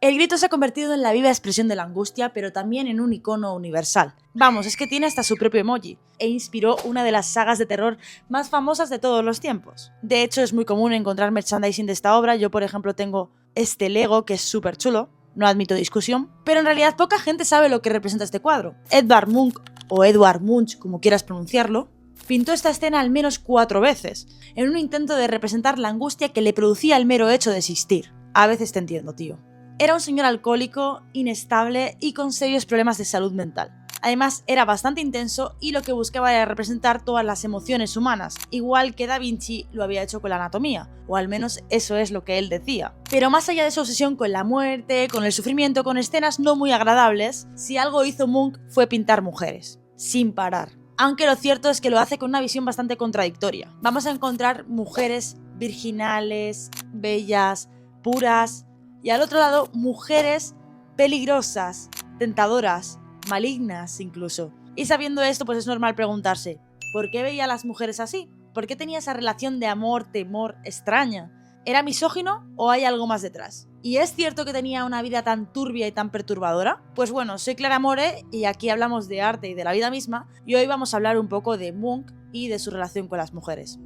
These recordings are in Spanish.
El grito se ha convertido en la viva expresión de la angustia, pero también en un icono universal. Vamos, es que tiene hasta su propio emoji, e inspiró una de las sagas de terror más famosas de todos los tiempos. De hecho, es muy común encontrar merchandising de esta obra. Yo, por ejemplo, tengo este Lego, que es súper chulo, no admito discusión, pero en realidad poca gente sabe lo que representa este cuadro. Edvard Munch, o Edvard Munch, como quieras pronunciarlo, pintó esta escena al menos 4 veces, en un intento de representar la angustia que le producía el mero hecho de existir. A veces te entiendo, tío. Era un señor alcohólico, inestable y con serios problemas de salud mental. Además, era bastante intenso y lo que buscaba era representar todas las emociones humanas, igual que Da Vinci lo había hecho con la anatomía, o al menos eso es lo que él decía. Pero más allá de su obsesión con la muerte, con el sufrimiento, con escenas no muy agradables, si algo hizo Munch fue pintar mujeres, sin parar. Aunque lo cierto es que lo hace con una visión bastante contradictoria. Vamos a encontrar mujeres virginales, bellas, puras, y al otro lado, mujeres peligrosas, tentadoras, malignas incluso. Y sabiendo esto, pues es normal preguntarse, ¿por qué veía a las mujeres así? ¿Por qué tenía esa relación de amor-temor extraña? ¿Era misógino o hay algo más detrás? ¿Y es cierto que tenía una vida tan turbia y tan perturbadora? Pues bueno, soy Clara More y aquí hablamos de arte y de la vida misma, y hoy vamos a hablar un poco de Munch y de su relación con las mujeres.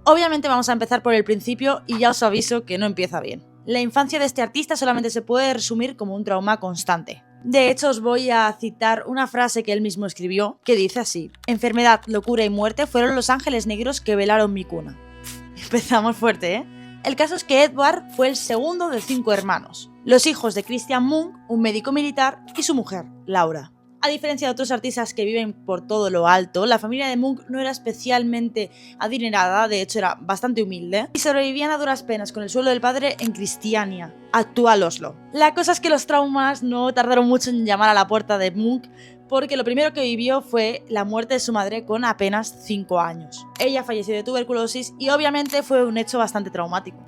Obviamente vamos a empezar por el principio y ya os aviso que no empieza bien. La infancia de este artista solamente se puede resumir como un trauma constante. De hecho, os voy a citar una frase que él mismo escribió, que dice así: enfermedad, locura y muerte fueron los ángeles negros que velaron mi cuna. Empezamos fuerte, ¿eh? El caso es que Edvard fue el segundo de 5 hermanos, los hijos de Christian Munch, un médico militar, y su mujer, Laura. A diferencia de otros artistas que viven por todo lo alto, la familia de Munch no era especialmente adinerada, de hecho era bastante humilde, y sobrevivían a duras penas con el sueldo del padre en Cristiania, actual Oslo. La cosa es que los traumas no tardaron mucho en llamar a la puerta de Munch, porque lo primero que vivió fue la muerte de su madre con apenas 5 años. Ella falleció de tuberculosis y obviamente fue un hecho bastante traumático.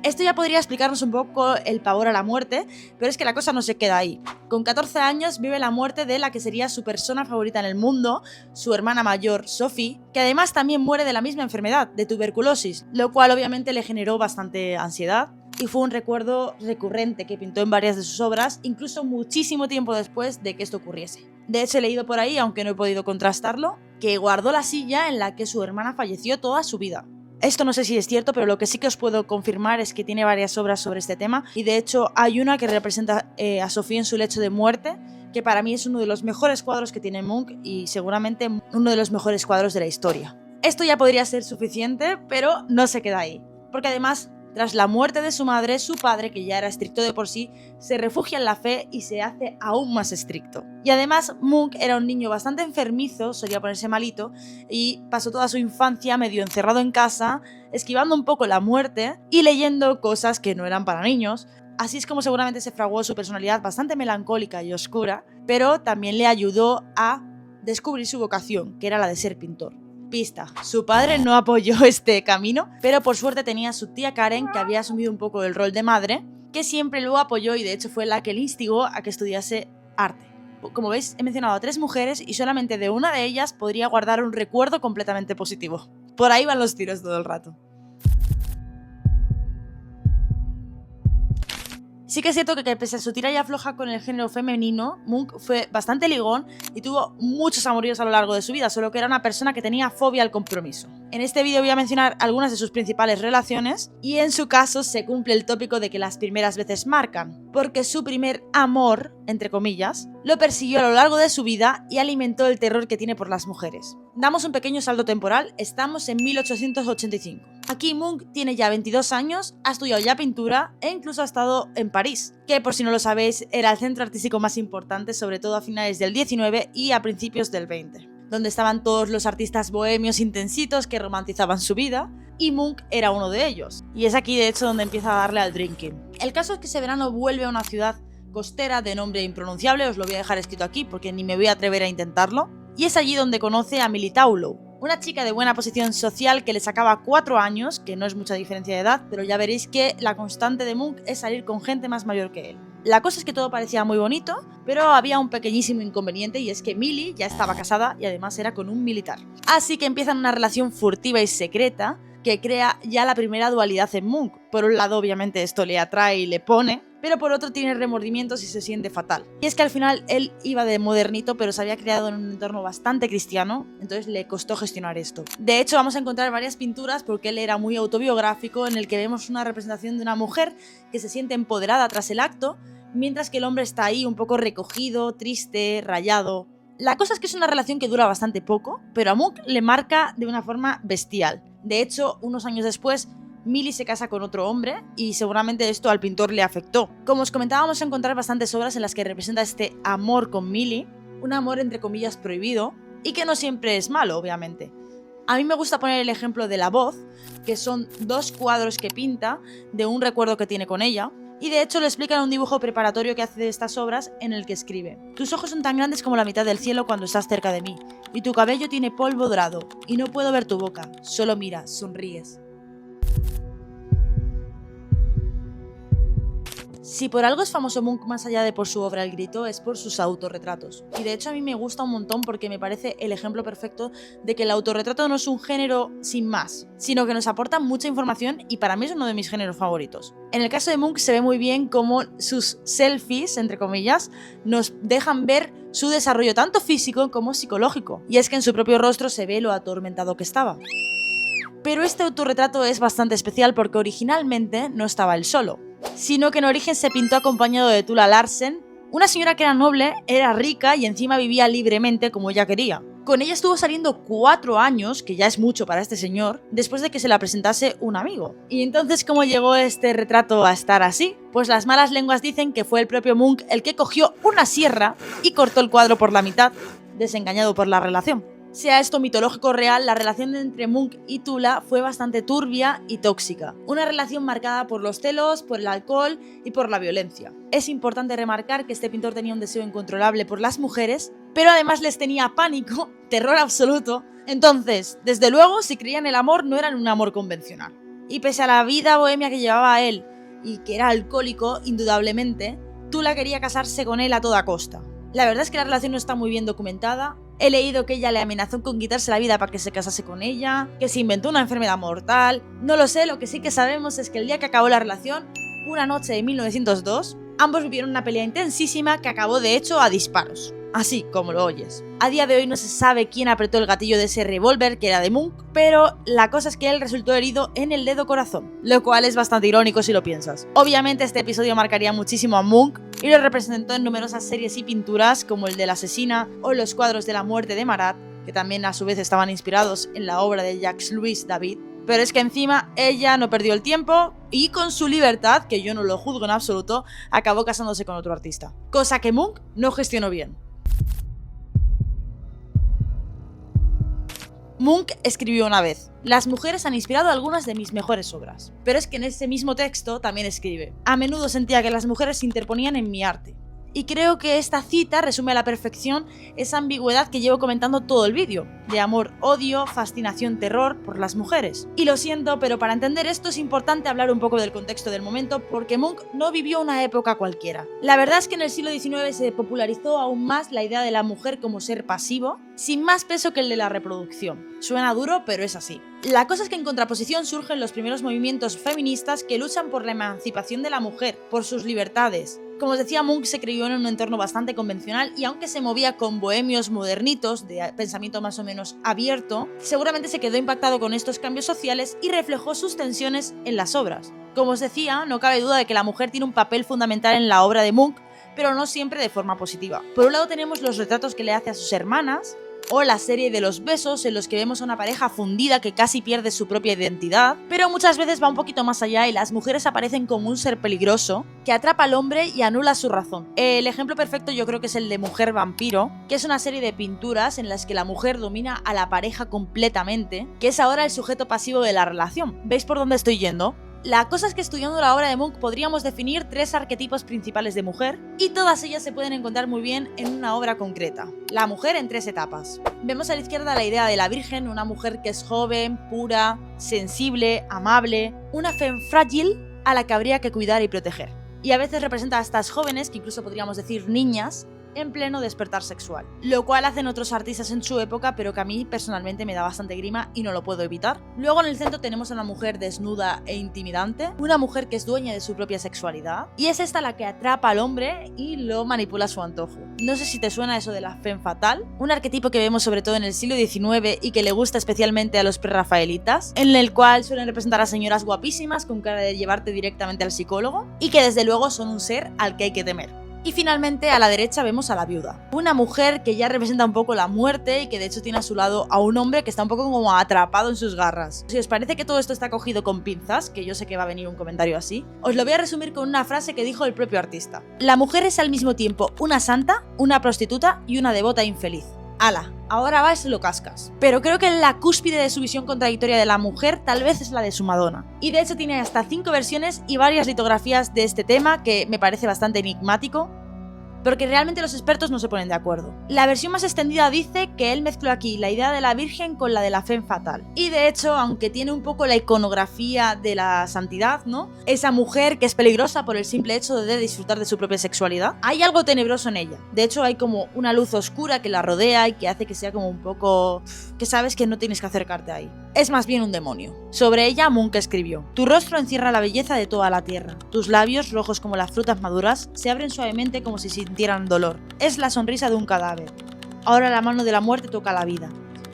Esto ya podría explicarnos un poco el pavor a la muerte, pero es que la cosa no se queda ahí. Con 14 años vive la muerte de la que sería su persona favorita en el mundo, su hermana mayor, Sophie, que además también muere de la misma enfermedad, de tuberculosis, lo cual obviamente le generó bastante ansiedad y fue un recuerdo recurrente que pintó en varias de sus obras, incluso muchísimo tiempo después de que esto ocurriese. De hecho, he leído por ahí, aunque no he podido contrastarlo, que guardó la silla en la que su hermana falleció toda su vida. Esto no sé si es cierto, pero lo que sí que os puedo confirmar es que tiene varias obras sobre este tema, y de hecho hay una que representa a Sofía en su lecho de muerte, que para mí es uno de los mejores cuadros que tiene Munch y seguramente uno de los mejores cuadros de la historia. Esto ya podría ser suficiente, pero no se queda ahí, porque además, tras la muerte de su madre, su padre, que ya era estricto de por sí, se refugia en la fe y se hace aún más estricto. Y además, Munch era un niño bastante enfermizo, solía ponerse malito, y pasó toda su infancia medio encerrado en casa, esquivando un poco la muerte y leyendo cosas que no eran para niños. Así es como seguramente se fraguó su personalidad bastante melancólica y oscura, pero también le ayudó a descubrir su vocación, que era la de ser pintor. Pista, su padre no apoyó este camino, pero por suerte tenía a su tía Karen, que había asumido un poco el rol de madre, que siempre lo apoyó y de hecho fue la que le instigó a que estudiase arte. Como veis, he mencionado a 3 mujeres y solamente de una de ellas podría guardar un recuerdo completamente positivo. Por ahí van los tiros todo el rato. Sí que es cierto que pese a su tira y afloja con el género femenino, Munch fue bastante ligón y tuvo muchos amoríos a lo largo de su vida, solo que era una persona que tenía fobia al compromiso. En este vídeo voy a mencionar algunas de sus principales relaciones y en su caso se cumple el tópico de que las primeras veces marcan, porque su primer amor, entre comillas, lo persiguió a lo largo de su vida y alimentó el terror que tiene por las mujeres. Damos un pequeño salto temporal, estamos en 1885. Aquí Munch tiene ya 22 años, ha estudiado ya pintura e incluso ha estado en París, que por si no lo sabéis era el centro artístico más importante, sobre todo a finales del 19 y a principios del 20, donde estaban todos los artistas bohemios intensitos que romantizaban su vida, y Munch era uno de ellos. Y es aquí de hecho donde empieza a darle al drinking. El caso es que ese verano vuelve a una ciudad costera de nombre impronunciable, os lo voy a dejar escrito aquí porque ni me voy a atrever a intentarlo, y es allí donde conoce a Millie Thaulow, una chica de buena posición social que le sacaba 4 años, que no es mucha diferencia de edad, pero ya veréis que la constante de Munch es salir con gente más mayor que él. La cosa es que todo parecía muy bonito, pero había un pequeñísimo inconveniente y es que Millie ya estaba casada y además era con un militar. Así que empiezan una relación furtiva y secreta que crea ya la primera dualidad en Munch. Por un lado, obviamente, esto le atrae y le pone, pero por otro tiene remordimientos y se siente fatal. Y es que al final él iba de modernito, pero se había criado en un entorno bastante cristiano, entonces le costó gestionar esto. De hecho, vamos a encontrar varias pinturas, porque él era muy autobiográfico, en el que vemos una representación de una mujer que se siente empoderada tras el acto, mientras que el hombre está ahí un poco recogido, triste, rayado. La cosa es que es una relación que dura bastante poco, pero a Munch le marca de una forma bestial. De hecho, unos años después, Millie se casa con otro hombre y seguramente esto al pintor le afectó. Como os comentaba, vamos a encontrar bastantes obras en las que representa este amor con Millie, un amor entre comillas prohibido, y que no siempre es malo, obviamente. A mí me gusta poner el ejemplo de La Voz, que son 2 cuadros que pinta de un recuerdo que tiene con ella, y de hecho lo explica en un dibujo preparatorio que hace de estas obras, en el que escribe: tus ojos son tan grandes como la mitad del cielo cuando estás cerca de mí, y tu cabello tiene polvo dorado, y no puedo ver tu boca, solo mira, sonríes. Si por algo es famoso Munch más allá de por su obra El Grito, es por sus autorretratos. Y de hecho a mí me gusta un montón porque me parece el ejemplo perfecto de que el autorretrato no es un género sin más, sino que nos aporta mucha información y para mí es uno de mis géneros favoritos. En el caso de Munch se ve muy bien cómo sus selfies, entre comillas, nos dejan ver su desarrollo tanto físico como psicológico. Y es que en su propio rostro se ve lo atormentado que estaba. Pero este autorretrato es bastante especial porque originalmente no estaba él solo, sino que en origen se pintó acompañado de Tula Larsen, una señora que era noble, era rica y encima vivía libremente como ella quería. Con ella estuvo saliendo 4 años, que ya es mucho para este señor, después de que se la presentase un amigo. Y entonces, ¿cómo llegó este retrato a estar así? Pues las malas lenguas dicen que fue el propio Munch el que cogió una sierra y cortó el cuadro por la mitad, desengañado por la relación. Sea esto mitológico o real, la relación entre Munch y Tula fue bastante turbia y tóxica. Una relación marcada por los celos, por el alcohol y por la violencia. Es importante remarcar que este pintor tenía un deseo incontrolable por las mujeres, pero además les tenía pánico, terror absoluto. Entonces, desde luego, si creían el amor, no era un amor convencional. Y pese a la vida bohemia que llevaba él, y que era alcohólico, indudablemente, Tula quería casarse con él a toda costa. La verdad es que la relación no está muy bien documentada. He leído que ella le amenazó con quitarse la vida para que se casase con ella, que se inventó una enfermedad mortal. No lo sé, lo que sí que sabemos es que el día que acabó la relación, una noche de 1902, ambos vivieron una pelea intensísima que acabó de hecho a disparos. Así como lo oyes. A día de hoy no se sabe quién apretó el gatillo de ese revólver que era de Munch, pero la cosa es que él resultó herido en el dedo corazón, lo cual es bastante irónico si lo piensas. Obviamente este episodio marcaría muchísimo a Munch y lo representó en numerosas series y pinturas como el de La asesina o los cuadros de la muerte de Marat, que también a su vez estaban inspirados en la obra de Jacques-Louis David. Pero es que encima ella no perdió el tiempo y con su libertad, que yo no lo juzgo en absoluto, acabó casándose con otro artista. Cosa que Munch no gestionó bien. Munch escribió una vez: las mujeres han inspirado algunas de mis mejores obras. Pero es que en ese mismo texto también escribe: a menudo sentía que las mujeres se interponían en mi arte. Y creo que esta cita resume a la perfección esa ambigüedad que llevo comentando todo el vídeo, de amor, odio, fascinación, terror por las mujeres. Y lo siento, pero para entender esto es importante hablar un poco del contexto del momento, porque Munch no vivió una época cualquiera. La verdad es que en el siglo XIX se popularizó aún más la idea de la mujer como ser pasivo, sin más peso que el de la reproducción. Suena duro, pero es así. La cosa es que en contraposición surgen los primeros movimientos feministas que luchan por la emancipación de la mujer, por sus libertades. Como os decía, Munch se crió en un entorno bastante convencional y aunque se movía con bohemios modernitos de pensamiento más o menos abierto, seguramente se quedó impactado con estos cambios sociales y reflejó sus tensiones en las obras. Como os decía, no cabe duda de que la mujer tiene un papel fundamental en la obra de Munch, pero no siempre de forma positiva. Por un lado tenemos los retratos que le hace a sus hermanas, o la serie de Los besos, en los que vemos a una pareja fundida que casi pierde su propia identidad, pero muchas veces va un poquito más allá y las mujeres aparecen como un ser peligroso que atrapa al hombre y anula su razón. El ejemplo perfecto yo creo que es el de Mujer Vampiro, que es una serie de pinturas en las que la mujer domina a la pareja completamente, que es ahora el sujeto pasivo de la relación. ¿Veis por dónde estoy yendo? La cosa es que estudiando la obra de Munch podríamos definir 3 arquetipos principales de mujer y todas ellas se pueden encontrar muy bien en una obra concreta. La mujer en 3 etapas. Vemos a la izquierda la idea de la Virgen, una mujer que es joven, pura, sensible, amable, una femme fragile a la que habría que cuidar y proteger. Y a veces representa a estas jóvenes, que incluso podríamos decir niñas, en pleno despertar sexual, lo cual hacen otros artistas en su época, pero que a mí personalmente me da bastante grima y no lo puedo evitar. Luego en el centro tenemos a una mujer desnuda e intimidante, una mujer que es dueña de su propia sexualidad, y es esta la que atrapa al hombre y lo manipula a su antojo. No sé si te suena eso de la femme fatale, un arquetipo que vemos sobre todo en el siglo XIX y que le gusta especialmente a los prerrafaelitas, en el cual suelen representar a señoras guapísimas con cara de llevarte directamente al psicólogo y que desde luego son un ser al que hay que temer. Y finalmente a la derecha vemos a la viuda, una mujer que ya representa un poco la muerte y que de hecho tiene a su lado a un hombre que está un poco como atrapado en sus garras. Si os parece que todo esto está cogido con pinzas, que yo sé que va a venir un comentario así, os lo voy a resumir con una frase que dijo el propio artista. La mujer es al mismo tiempo una santa, una prostituta y una devota infeliz. ¡Hala! Ahora va y se lo cascas. Pero creo que la cúspide de su visión contradictoria de la mujer tal vez es la de su Madonna. Y de hecho tiene hasta 5 versiones y varias litografías de este tema que me parece bastante enigmático, porque realmente los expertos no se ponen de acuerdo. La versión más extendida dice que él mezcló aquí la idea de la Virgen con la de la femme fatale. Y de hecho, aunque tiene un poco la iconografía de la santidad, ¿no? Esa mujer que es peligrosa por el simple hecho de disfrutar de su propia sexualidad, hay algo tenebroso en ella. De hecho, hay como una luz oscura que la rodea y que hace que sea como un poco... que sabes que no tienes que acercarte ahí. Es más bien un demonio. Sobre ella, Munch escribió: tu rostro encierra la belleza de toda la tierra. Tus labios, rojos como las frutas maduras, se abren suavemente como si sintieran dolor. Es la sonrisa de un cadáver. Ahora la mano de la muerte toca la vida.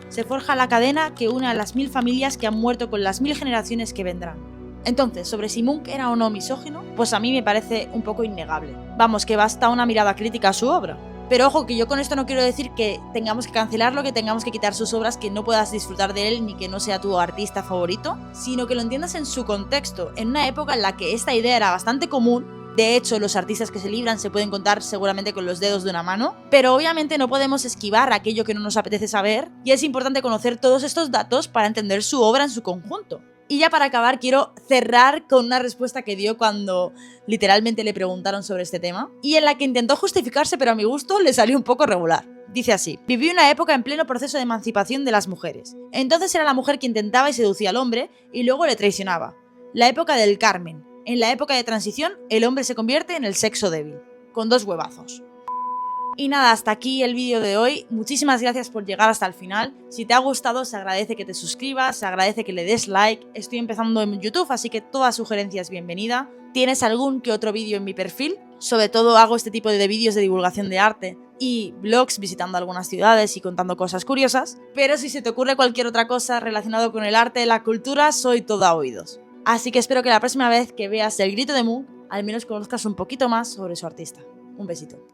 Se forja la cadena que une a las 1000 familias que han muerto con las 1000 generaciones que vendrán. Entonces, sobre si Munch era o no misógino, pues a mí me parece un poco innegable. Vamos, que basta una mirada crítica a su obra. Pero ojo, que yo con esto no quiero decir que tengamos que cancelarlo, que tengamos que quitar sus obras, que no puedas disfrutar de él ni que no sea tu artista favorito, sino que lo entiendas en su contexto, en una época en la que esta idea era bastante común. De hecho, los artistas que se libran se pueden contar seguramente con los dedos de una mano, pero obviamente no podemos esquivar aquello que no nos apetece saber, y es importante conocer todos estos datos para entender su obra en su conjunto. Y ya para acabar quiero cerrar con una respuesta que dio cuando literalmente le preguntaron sobre este tema, y en la que intentó justificarse, pero a mi gusto le salió un poco regular. Dice así: viví una época en pleno proceso de emancipación de las mujeres. Entonces era la mujer quien tentaba y seducía al hombre y luego le traicionaba. La época del Carmen. En la época de transición, el hombre se convierte en el sexo débil, con 2 huevazos. Y nada, hasta aquí el vídeo de hoy. Muchísimas gracias por llegar hasta el final. Si te ha gustado, se agradece que te suscribas, se agradece que le des like. Estoy empezando en YouTube, así que toda sugerencia es bienvenida. ¿Tienes algún que otro vídeo en mi perfil? Sobre todo hago este tipo de vídeos de divulgación de arte y vlogs visitando algunas ciudades y contando cosas curiosas. Pero si se te ocurre cualquier otra cosa relacionada con el arte, la cultura, soy toda oídos. Así que espero que la próxima vez que veas El grito de Munch, al menos conozcas un poquito más sobre su artista. Un besito.